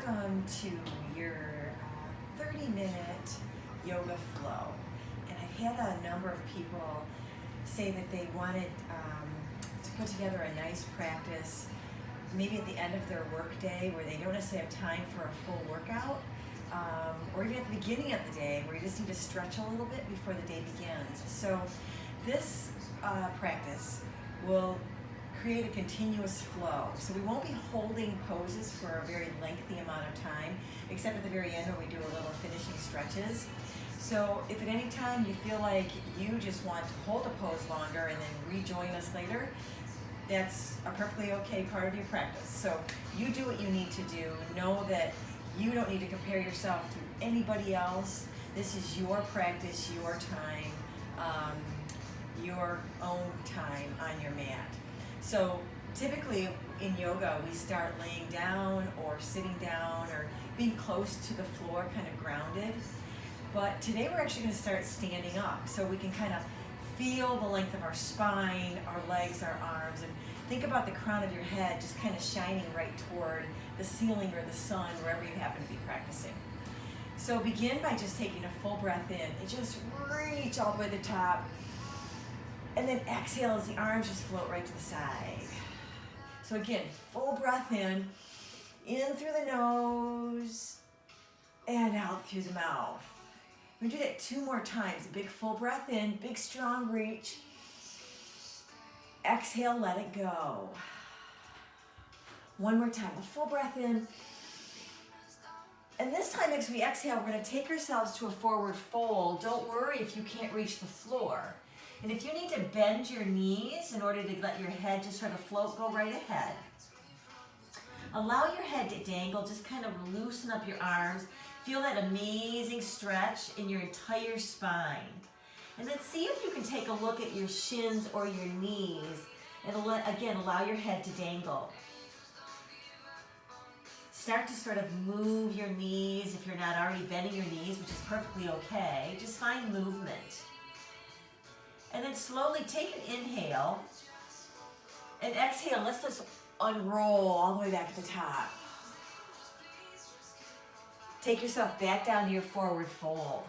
Welcome to your 30-minute yoga flow. And I've had a number of people say that they wanted to put together a nice practice, maybe at the end of their workday where they don't necessarily have time for a full workout, or even at the beginning of the day where you just need to stretch a little bit before the day begins. So this practice will create a continuous flow. So we won't be holding poses for a very lengthy amount of time, except at the very end where we do a little finishing stretches. So if at any time you feel like you just want to hold a pose longer and then rejoin us later, that's a perfectly okay part of your practice. So you do what you need to do. Know that you don't need to compare yourself to anybody else. This is your practice, your time, your own time on your mat. So typically in yoga, we start laying down or sitting down or being close to the floor, kind of grounded. But today we're actually going to start standing up so we can kind of feel the length of our spine, our legs, our arms, and think about the crown of your head just kind of shining right toward the ceiling or the sun, wherever you happen to be practicing. So begin by just taking a full breath in and just reach all the way to the top. And then exhale as the arms just float right to the side. So again, full breath in through the nose, and out through the mouth. We're gonna do that 2 more times. A big full breath in, big strong reach. Exhale, let it go. 1 more time, a full breath in. And this time as we exhale, we're gonna take ourselves to a forward fold. Don't worry if you can't reach the floor. And if you need to bend your knees in order to let your head just sort of float, go right ahead. Allow your head to dangle, just kind of loosen up your arms. Feel that amazing stretch in your entire spine. And then see if you can take a look at your shins or your knees. And again, allow your head to dangle. Start to sort of move your knees if you're not already bending your knees, which is perfectly okay. Just find movement. And then slowly take an inhale and exhale. Let's just unroll all the way back to the top. Take yourself back down to your forward fold.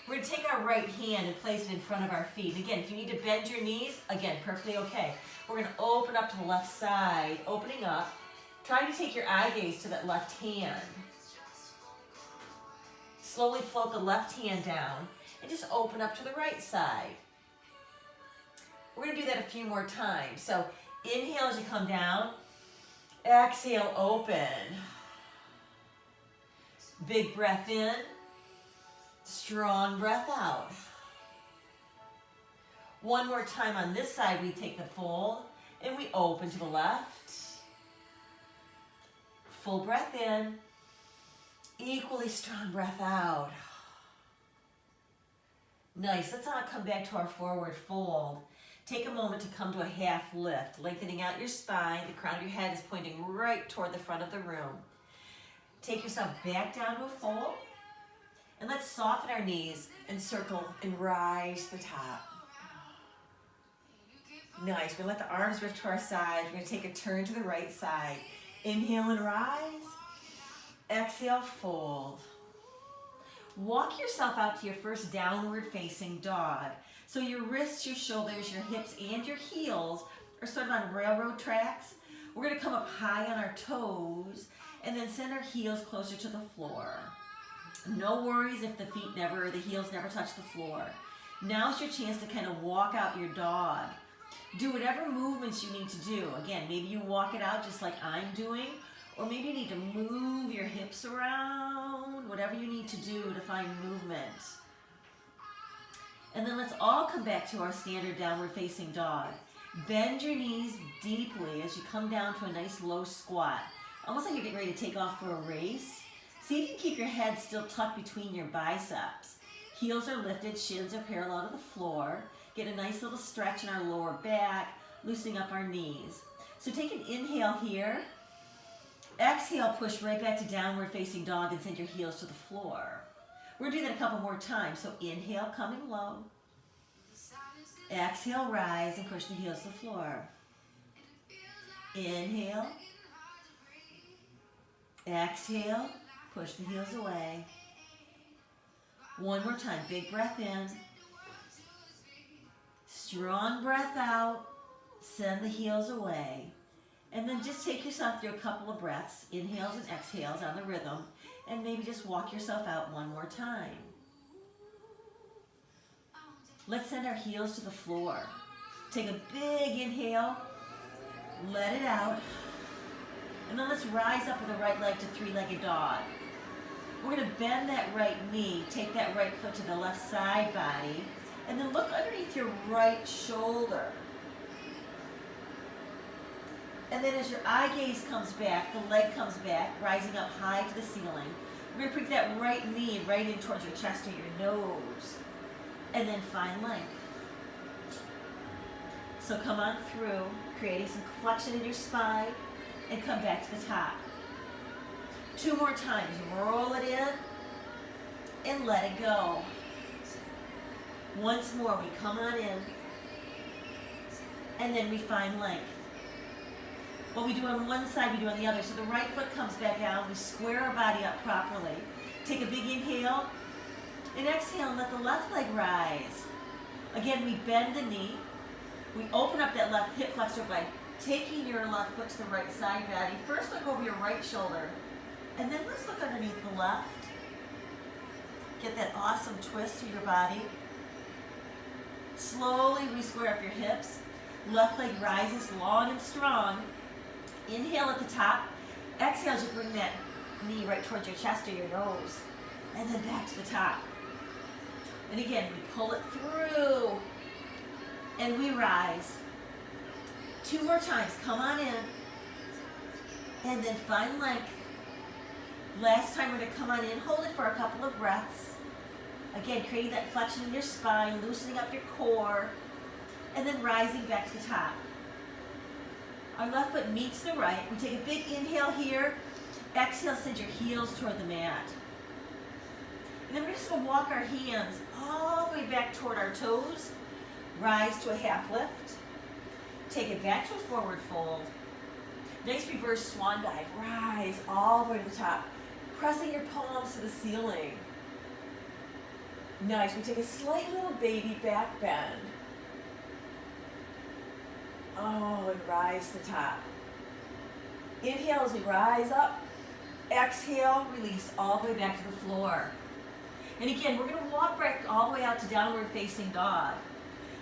We're going to take our right hand and place it in front of our feet. Again, if you need to bend your knees, again, perfectly okay. We're going to open up to the left side, opening up. Try to take your eye gaze to that left hand. Slowly float the left hand down. And just open up to the right side. We're going to do that a few more times. So inhale as you come down. Exhale, open. Big breath in. Strong breath out. 1 more time on this side, we take the fold and we open to the left. Full breath in. Equally strong breath out. Nice. Let's now come back to our forward fold. Take a moment to come to a half lift, lengthening out your spine. The crown of your head is pointing right toward the front of the room. Take yourself back down to a fold. And let's soften our knees and circle and rise to the top. Nice. We're going to let the arms drift to our sides. We're going to take a turn to the right side. Inhale and rise. Exhale, fold. Walk yourself out to your first downward facing dog. So your wrists, your shoulders, your hips, and your heels are sort of on railroad tracks. We're going to come up high on our toes and then send our heels closer to the floor. No worries if the heels never touch the floor. Now's your chance to kind of walk out your dog. Do whatever movements you need to do. Again, maybe you walk it out just like I'm doing, or maybe you need to move your hips around, whatever you need to do to find movement. And then let's all come back to our standard downward facing dog. Bend your knees deeply as you come down to a nice low squat. Almost like you're getting ready to take off for a race. See if you can keep your head still tucked between your biceps. Heels are lifted, shins are parallel to the floor. Get a nice little stretch in our lower back, loosening up our knees. So take an inhale here. Exhale, push right back to downward facing dog and send your heels to the floor. We're going to do that a couple more times. So inhale, coming low. Exhale, rise and push the heels to the floor. Inhale. Exhale, push the heels away. One more time, big breath in. Strong breath out. Send the heels away. And then just take yourself through a couple of breaths, inhales and exhales on the rhythm, and maybe just walk yourself out one more time. Let's send our heels to the floor. Take a big inhale, let it out, and then let's rise up with the right leg to three-legged dog. We're going to bend that right knee, take that right foot to the left side body, and then look underneath your right shoulder. And then as your eye gaze comes back, the leg comes back, rising up high to the ceiling. We're going to bring that right knee right in towards your chest or your nose. And then find length. So come on through, creating some flexion in your spine, and come back to the top. 2 more times. Roll it in and let it go. Once more, we come on in, and then we find length. What we do on one side, we do on the other. So the right foot comes back down. We square our body up properly. Take a big inhale, and exhale, and let the left leg rise. Again, we bend the knee. We open up that left hip flexor by taking your left foot to the right side body. First, look over your right shoulder, and then let's look underneath the left. Get that awesome twist through your body. Slowly re-square up your hips. Left leg rises long and strong. Inhale at the top. Exhale as you bring that knee right towards your chest or your nose. And then back to the top. And again, we pull it through. And we rise. 2 more times. Come on in. And then find length. Last time we're going to come on in. Hold it for a couple of breaths. Again, creating that flexion in your spine, loosening up your core, and then rising back to the top. Our left foot meets the right. We take a big inhale here. Exhale, send your heels toward the mat. And then we're just going to walk our hands all the way back toward our toes. Rise to a half lift. Take it back to a forward fold. Nice reverse swan dive. Rise all the way to the top. Pressing your palms to the ceiling. Nice. We take a slight little baby back bend. Oh, and rise to the top. Inhale as we rise up. Exhale, release all the way back to the floor. And again, we're going to walk back all the way out to downward facing dog.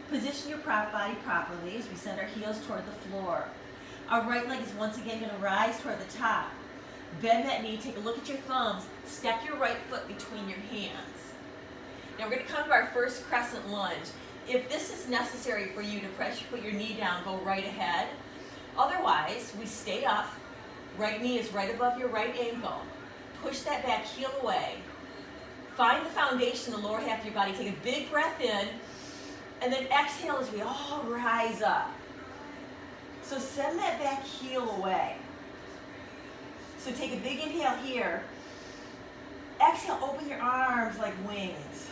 Position your body properly as we send our heels toward the floor. Our right leg is once again going to rise toward the top. Bend that knee, take a look at your thumbs, step your right foot between your hands. Now we're going to come to our first crescent lunge. If this is necessary for you to put your knee down, go right ahead. Otherwise, we stay up. Right knee is right above your right ankle. Push that back heel away. Find the foundation, the lower half of your body. Take a big breath in, and then exhale as we all rise up. So send that back heel away. So take a big inhale here. Exhale, open your arms like wings.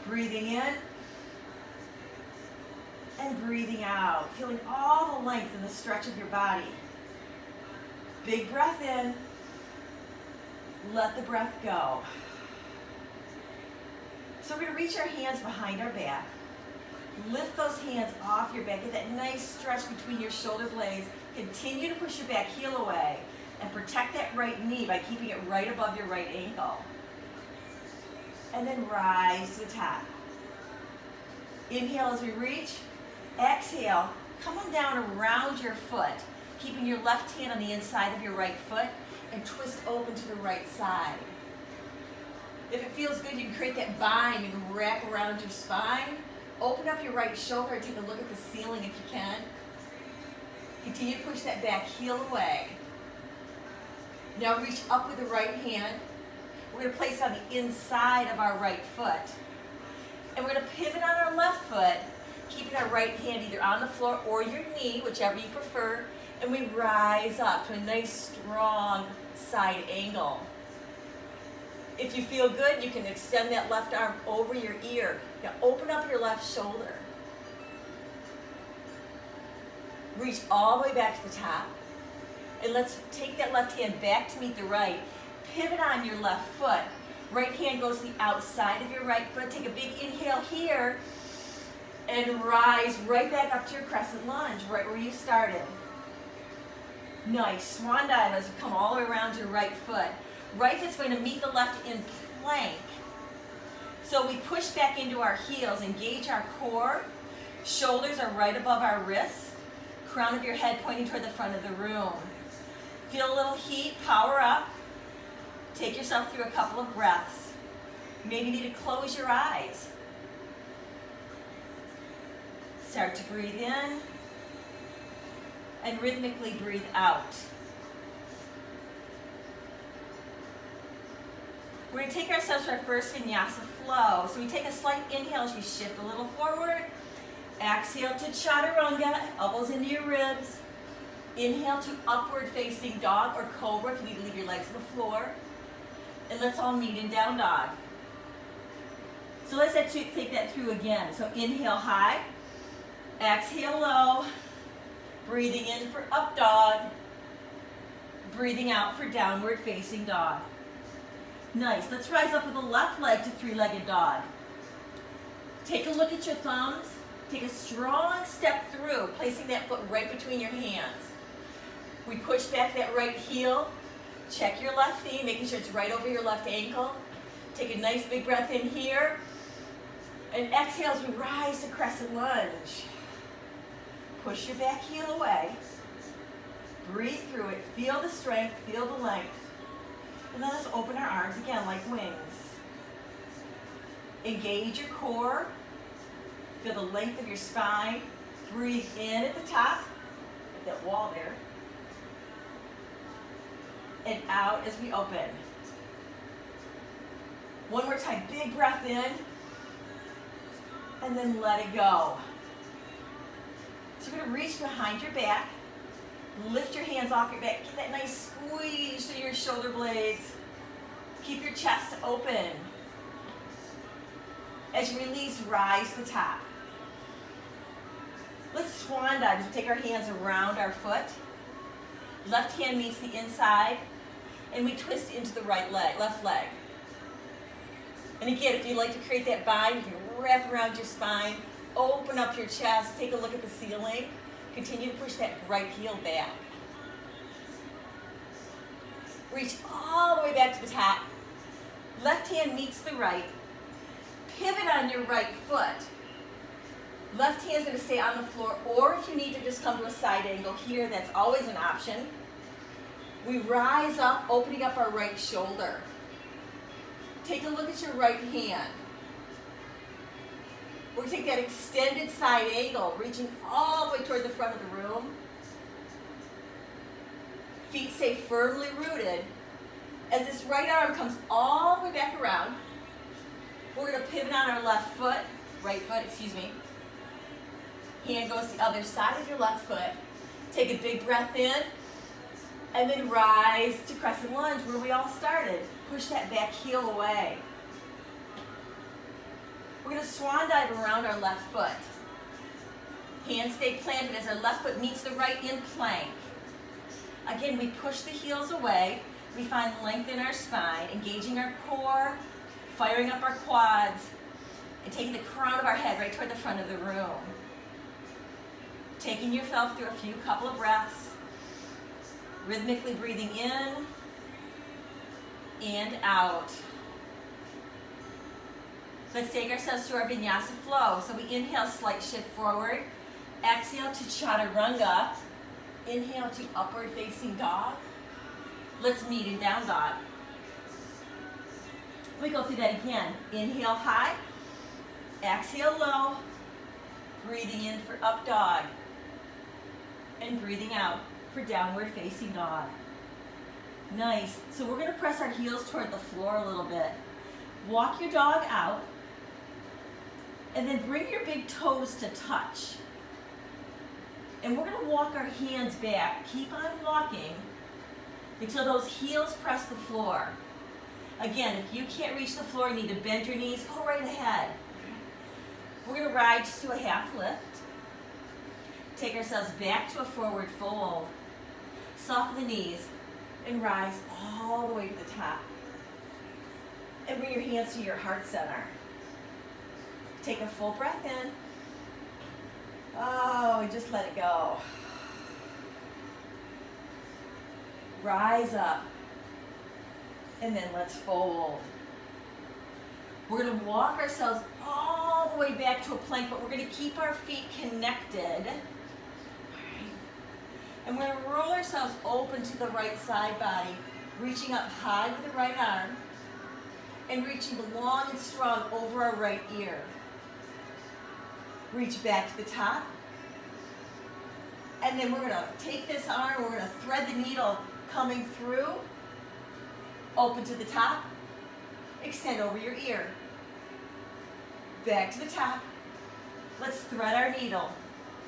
Breathing in and breathing out. Feeling all the length and the stretch of your body. Big breath in. Let the breath go. So we're going to reach our hands behind our back. Lift those hands off your back. Get that nice stretch between your shoulder blades. Continue to push your back heel away and protect that right knee by keeping it right above your right ankle. And then rise to the top. Inhale as we reach. Exhale. Come on down around your foot, keeping your left hand on the inside of your right foot and twist open to the right side. If it feels good, you can create that bind and wrap around your spine. Open up your right shoulder and take a look at the ceiling if you can. Continue to push that back heel away. Now reach up with the right hand. We're going to place it on the inside of our right foot. And we're going to pivot on our left foot, keeping our right hand either on the floor or your knee, whichever you prefer. And we rise up to a nice, strong side angle. If you feel good, you can extend that left arm over your ear. Now open up your left shoulder. Reach all the way back to the top. And let's take that left hand back to meet the right. Pivot on your left foot. Right hand goes to the outside of your right foot. Take a big inhale here and rise right back up to your crescent lunge, right where you started. Nice. Swan dive as you come all the way around your right foot. Right foot's going to meet the left in plank. So we push back into our heels, engage our core. Shoulders are right above our wrists. Crown of your head pointing toward the front of the room. Feel a little heat, power up. Take yourself through a couple of breaths. Maybe you need to close your eyes. Start to breathe in and rhythmically breathe out. We're going to take ourselves to our first vinyasa flow. So we take a slight inhale as we shift a little forward. Exhale to chaturanga, elbows into your ribs. Inhale to upward facing dog or cobra if you need to leave your legs on the floor. And let's all meet in down dog. So let's actually take that through again. So inhale high, exhale low, breathing in for up dog, breathing out for downward facing dog. Nice. Let's rise up with the left leg to three-legged dog. Take a look at your thumbs. Take a strong step through, placing that foot right between your hands. We push back that right heel. Check your left knee, making sure it's right over your left ankle. Take a nice big breath in here. And exhale as we rise to crescent lunge. Push your back heel away. Breathe through it. Feel the strength, feel the length. And then let's open our arms again like wings. Engage your core. Feel the length of your spine. Breathe in at the top, at that wall there. And out as we open. One more time, big breath in. And then let it go. So you're going to reach behind your back. Lift your hands off your back. Get that nice squeeze through your shoulder blades. Keep your chest open. As you release, rise to the top. Let's swan dive as we take our hands around our foot. Left hand meets the inside. And we twist into the right leg, left leg. And again, if you'd like to create that bind, you can wrap around your spine, open up your chest, take a look at the ceiling. Continue to push that right heel back. Reach all the way back to the top. Left hand meets the right. Pivot on your right foot. Left hand is going to stay on the floor, or if you need to just come to a side angle here, that's always an option. We rise up, opening up our right shoulder. Take a look at your right hand. We're going to take that extended side angle, reaching all the way toward the front of the room. Feet stay firmly rooted. As this right arm comes all the way back around, we're going to pivot on our left foot, right foot, excuse me. Hand goes to the other side of your left foot. Take a big breath in, and then rise to crescent lunge where we all started. Push that back heel away. We're going to swan dive around our left foot. Hands stay planted as our left foot meets the right in plank. Again, we push the heels away. We find length in our spine, engaging our core, firing up our quads, and taking the crown of our head right toward the front of the room. Taking yourself through a couple of breaths, rhythmically breathing in and out. Let's take ourselves to our vinyasa flow. So we inhale, slight shift forward. Exhale to chaturanga. Inhale to upward facing dog. Let's meet in down dog. We go through that again. Inhale high. Exhale low. Breathing in for up dog. And breathing out for downward facing dog. Nice. So we're going to press our heels toward the floor a little bit. Walk your dog out. And then bring your big toes to touch. And we're going to walk our hands back. Keep on walking until those heels press the floor. Again, if you can't reach the floor, you need to bend your knees, go right ahead. We're going to rise to a half lift. Take ourselves back to a forward fold. soften the knees, and rise all the way to the top. And bring your hands to your heart center. Take a full breath in. Oh, and just let it go. Rise up. And then let's fold. We're going to walk ourselves all the way back to a plank, but we're going to keep our feet connected. And we're going to roll ourselves open to the right side body, reaching up high with the right arm, and reaching long and strong over our right ear. Reach back to the top. And then we're going to take this arm, we're going to thread the needle coming through, open to the top, extend over your ear. Back to the top. Let's thread our needle.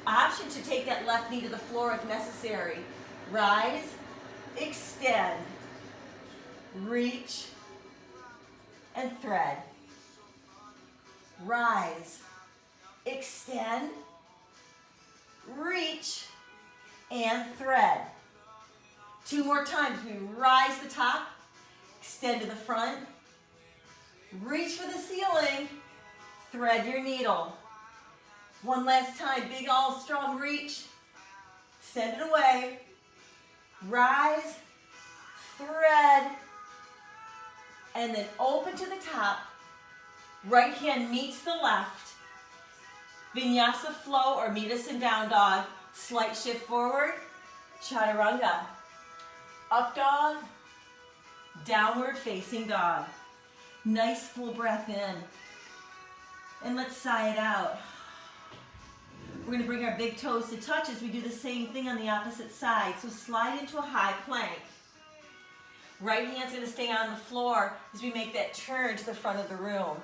Option to take that left knee to the floor if necessary. Rise, extend, reach, and thread. Rise, extend, reach, and thread. 2 more times. We rise the top, extend to the front, reach for the ceiling, thread your needle. 1 last time, big all strong reach, send it away, rise, thread, and then open to the top. Right hand meets the left. Vinyasa flow or meet us in down dog. Slight shift forward, chaturanga. Up dog, downward facing dog. Nice full breath in. And let's sigh it out. We're going to bring our big toes to touch as we do the same thing on the opposite side. So slide into a high plank. Right hand's going to stay on the floor as we make that turn to the front of the room.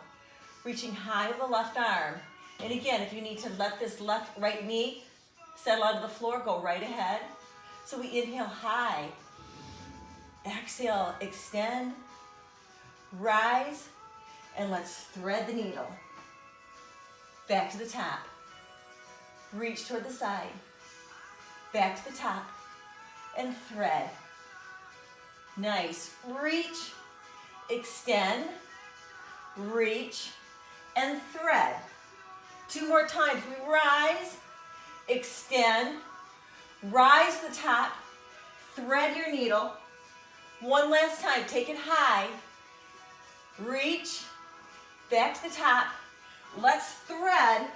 Reaching high with the left arm. And again, if you need to let this right knee settle onto the floor, go right ahead. So we inhale high. Exhale, extend, rise, and let's thread the needle. Back to the top. Reach toward the side. Back to the top. And thread. Nice. Reach, extend, reach, and thread. 2 more times. We rise, extend, rise to the top, thread your needle. 1 last time. Take it high. Reach, back to the top. Let's thread.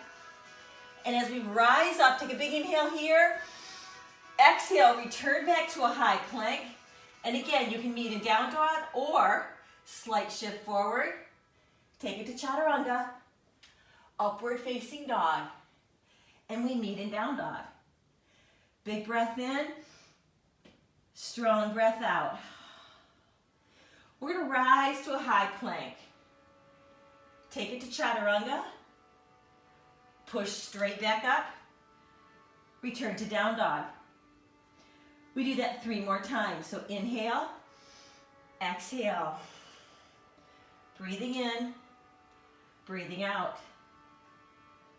And as we rise up, take a big inhale here. Exhale, return back to a high plank. And again, you can meet in down dog or slight shift forward. Take it to chaturanga. Upward facing dog. And we meet in down dog. Big breath in. Strong breath out. We're going to rise to a high plank. Take it to chaturanga. Push straight back up. Return to down dog. We do that 3 more times. So inhale, exhale. Breathing in, breathing out.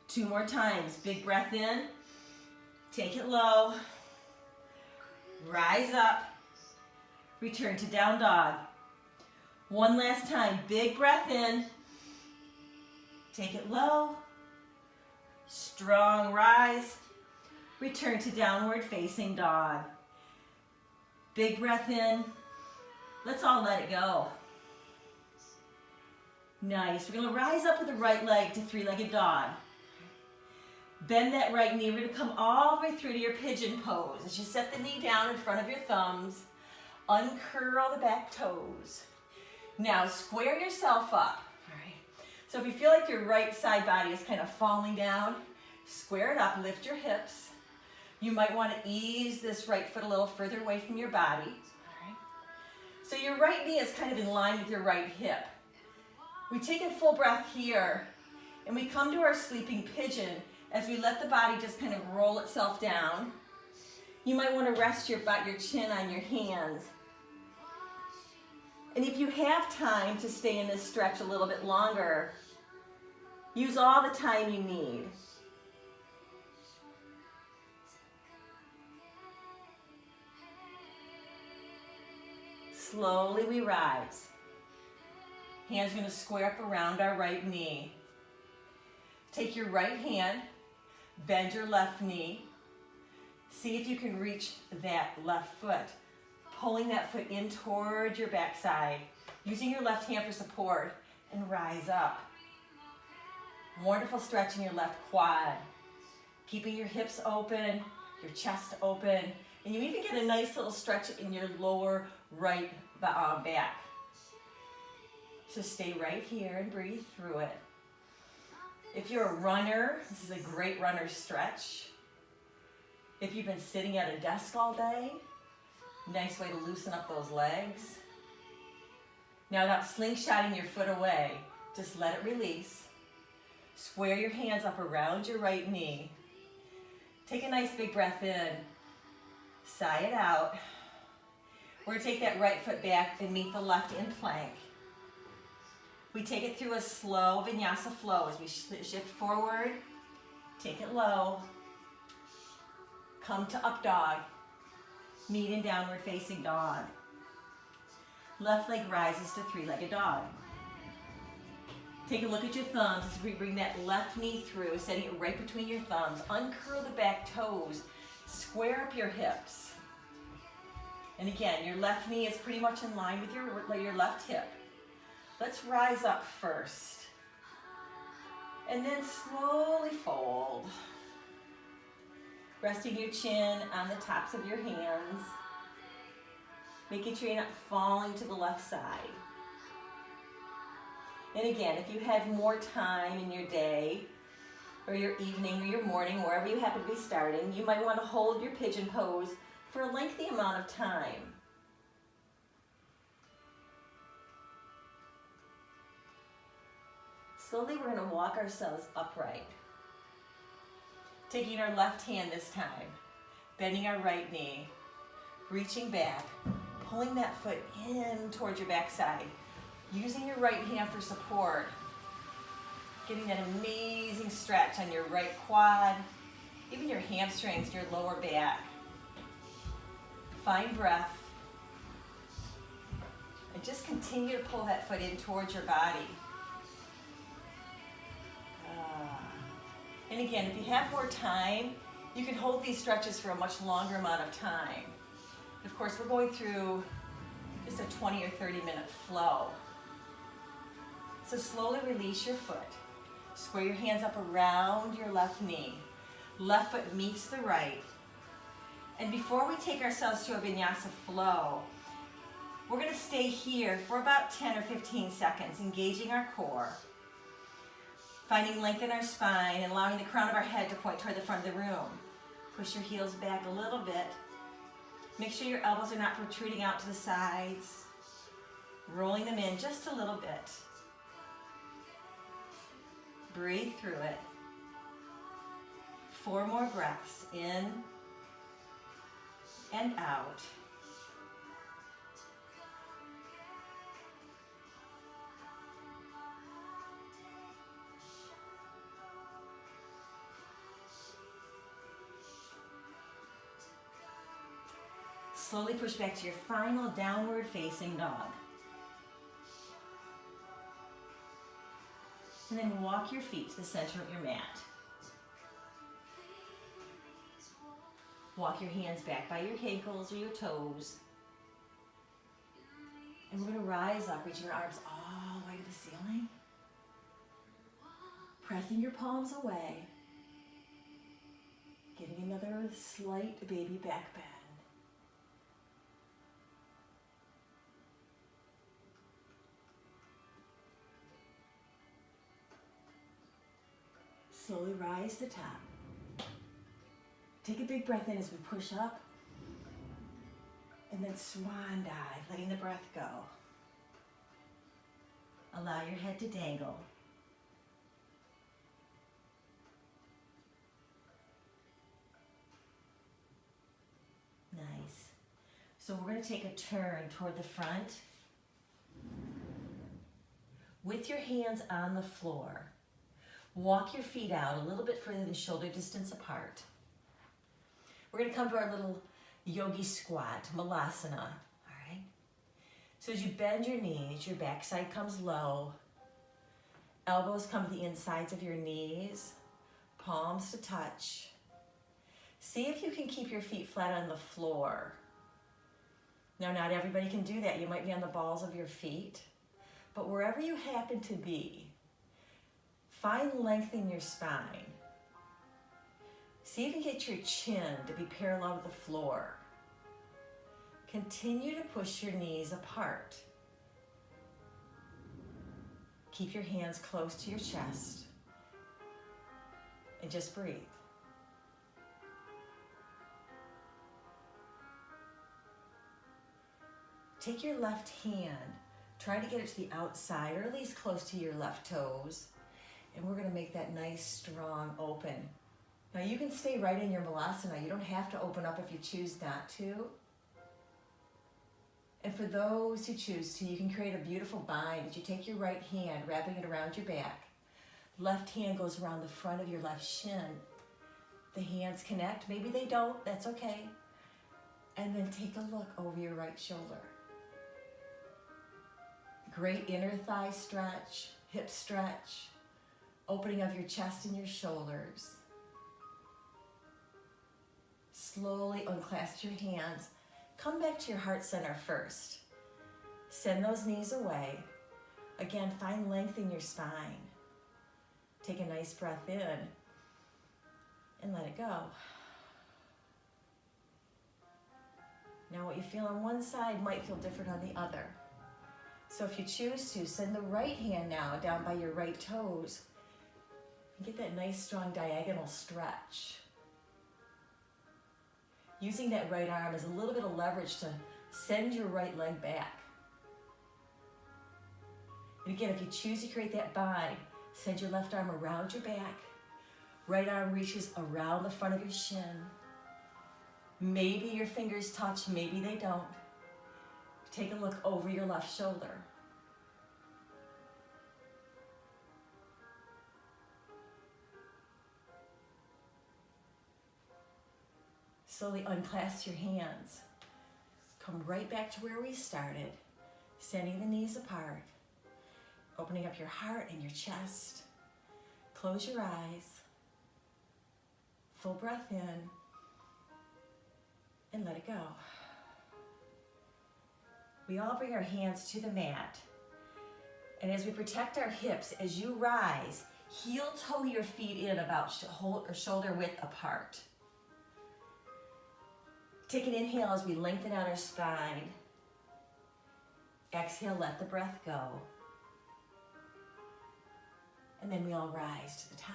2 more times. Big breath in. Take it low. Rise up. Return to down dog. 1 last time. Big breath in. Take it low. Strong rise. Return to downward facing dog. Big breath in. Let's all let it go. Nice. We're going to rise up with the right leg to 3-legged dog. Bend that right knee. We're going to come all the way through to your pigeon pose. As you set the knee down in front of your thumbs, uncurl the back toes. Now square yourself up. All right. So if you feel like your right side body is kind of falling down, square it up, lift your hips. You might want to ease this right foot a little further away from your body. All right. So your right knee is kind of in line with your right hip. We take a full breath here, and we come to our sleeping pigeon as we let the body just kind of roll itself down. You might want to rest your chin on your hands. And if you have time to stay in this stretch a little bit longer, use all the time you need. slowly we rise. Hands are going to square up around our right knee. Take your right hand, bend your left knee. See if you can reach that left foot. Pulling that foot in toward your backside. Using your left hand for support and rise up. Wonderful stretch in your left quad. Keeping your hips open, your chest open, and you even get a nice little stretch in your lower right back. So stay right here and breathe through it. If you're a runner, this is a great runner stretch. If you've been sitting at a desk all day, nice way to loosen up those legs. Now without slingshotting your foot away, just let it release. Square your hands up around your right knee. Take a nice big breath in. Sigh it out. We're going to take that right foot back and meet the left in plank. We take it through a slow vinyasa flow as we shift forward. Take it low. Come to up dog. Meet in downward facing dog. Left leg rises to three-legged dog. Take a look at your thumbs as we bring that left knee through, setting it right between your thumbs. Uncurl the back toes. Square up your hips. And again, your left knee is pretty much in line with your left hip. Let's rise up first. And then slowly fold. Resting your chin on the tops of your hands. Making sure you're not falling to the left side. And again, if you have more time in your day, or your evening, or your morning, wherever you happen to be starting, you might want to hold your pigeon pose for a lengthy amount of time. Slowly, we're going to walk ourselves upright. Taking our left hand this time, bending our right knee, reaching back, pulling that foot in towards your backside, using your right hand for support, getting that amazing stretch on your right quad, even your hamstrings, your lower back. Find breath, and just continue to pull that foot in towards your body. And again, if you have more time, you can hold these stretches for a much longer amount of time. Of course, we're going through just a 20 or 30-minute flow. So slowly release your foot. Square your hands up around your left knee. Left foot meets the right. And before we take ourselves to a vinyasa flow, we're going to stay here for about 10 or 15 seconds, engaging our core. Finding length in our spine and allowing the crown of our head to point toward the front of the room. Push your heels back a little bit. Make sure your elbows are not protruding out to the sides. Rolling them in just a little bit. Breathe through it. 4 more breaths in and out. Slowly push back to your final downward facing dog. And then walk your feet to the center of your mat. Walk your hands back by your ankles or your toes. And we're going to rise up, reaching your arms all the way to the ceiling. Pressing your palms away. Getting another slight baby back bend. Slowly rise to top. Take a big breath in as we push up. And then swan dive, letting the breath go. Allow your head to dangle. Nice. So we're going to take a turn toward the front. With your hands on the floor. Walk your feet out a little bit further than shoulder distance apart. We're going to come to our little yogi squat, malasana, all right? So as you bend your knees, your backside comes low. Elbows come to the insides of your knees, palms to touch. See if you can keep your feet flat on the floor. Now, not everybody can do that. You might be on the balls of your feet, but wherever you happen to be, find length in your spine. See if you can get your chin to be parallel to the floor. Continue to push your knees apart. Keep your hands close to your chest and just breathe. Take your left hand, try to get it to the outside or at least close to your left toes, and we're going to make that nice, strong open. Now you can stay right in your Malasana. You don't have to open up if you choose not to. And for those who choose to, you can create a beautiful bind as you take your right hand, wrapping it around your back. Left hand goes around the front of your left shin. The hands connect. Maybe they don't. That's okay. And then take a look over your right shoulder. Great inner thigh stretch, hip stretch, opening of your chest and your shoulders. Slowly unclasp your hands. Come back to your heart center first. Send those knees away. Again, find length in your spine. Take a nice breath in and let it go. Now what you feel on one side might feel different on the other. So if you choose to, send the right hand now down by your right toes and get that nice strong diagonal stretch. Using that right arm as a little bit of leverage to send your right leg back. And again, if you choose to create that bind, send your left arm around your back. Right arm reaches around the front of your shin. Maybe your fingers touch, maybe they don't. Take a look over your left shoulder. Slowly unclasp your hands. Come right back to where we started, sending the knees apart, opening up your heart and your chest. Close your eyes. Full breath in and let it go. We all bring our hands to the mat. And as we protect our hips, as you rise, heel toe your feet in about shoulder width apart. Take an inhale as we lengthen out our spine. Exhale, let the breath go. And then we all rise to the top.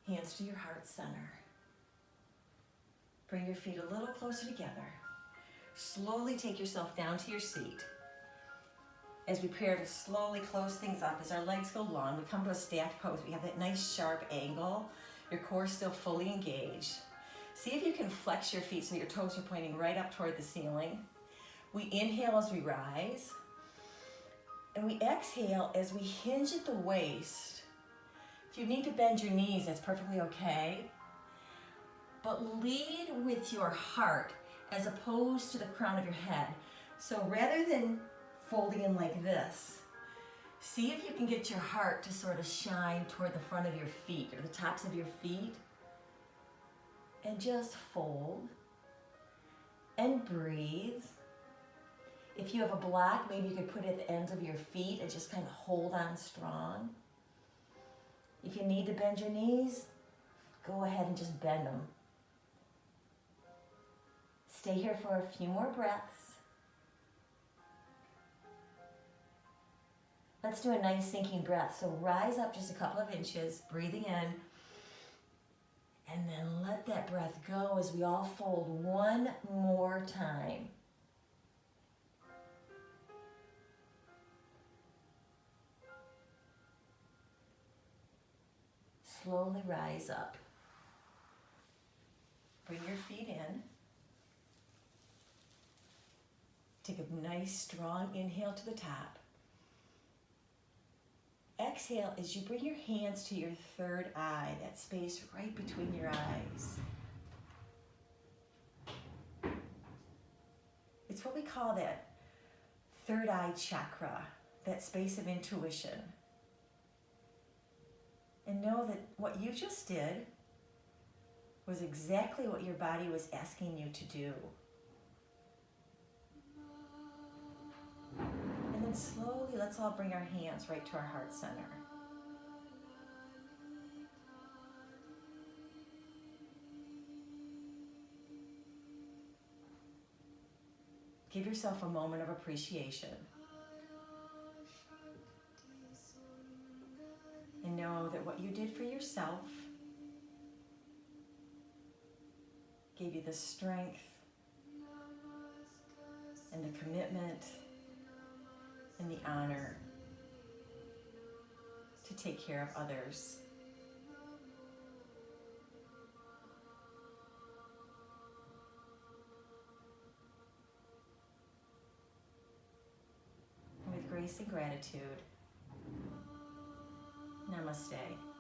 Hands to your heart center. Bring your feet a little closer together. Slowly take yourself down to your seat. As we prepare to slowly close things up, as our legs go long, we come to a staff pose. We have that nice sharp angle. Your core is still fully engaged. See if you can flex your feet so your toes are pointing right up toward the ceiling. We inhale as we rise. And we exhale as we hinge at the waist. If you need to bend your knees, that's perfectly okay. But lead with your heart as opposed to the crown of your head. So rather than folding in like this, see if you can get your heart to sort of shine toward the front of your feet or the tops of your feet. And just fold and breathe. If you have a block, maybe you could put it at the ends of your feet and just kind of hold on strong. If you need to bend your knees, go ahead and just bend them. Stay here for a few more breaths. Let's do a nice sinking breath. So rise up just a couple of inches, breathing in, and then let that breath go as we all fold one more time. Slowly rise up. Bring your feet in. Take a nice strong inhale to the top. Exhale as you bring your hands to your third eye, that space right between your eyes. what we call that third eye chakra, that space of intuition. And know that what you just did was exactly what your body was asking you to do. And then slowly, let's all bring our hands right to our heart center. Give yourself a moment of appreciation. And know that what you did for yourself gave you the strength and the commitment and the honor to take care of others. And with grace and gratitude, namaste.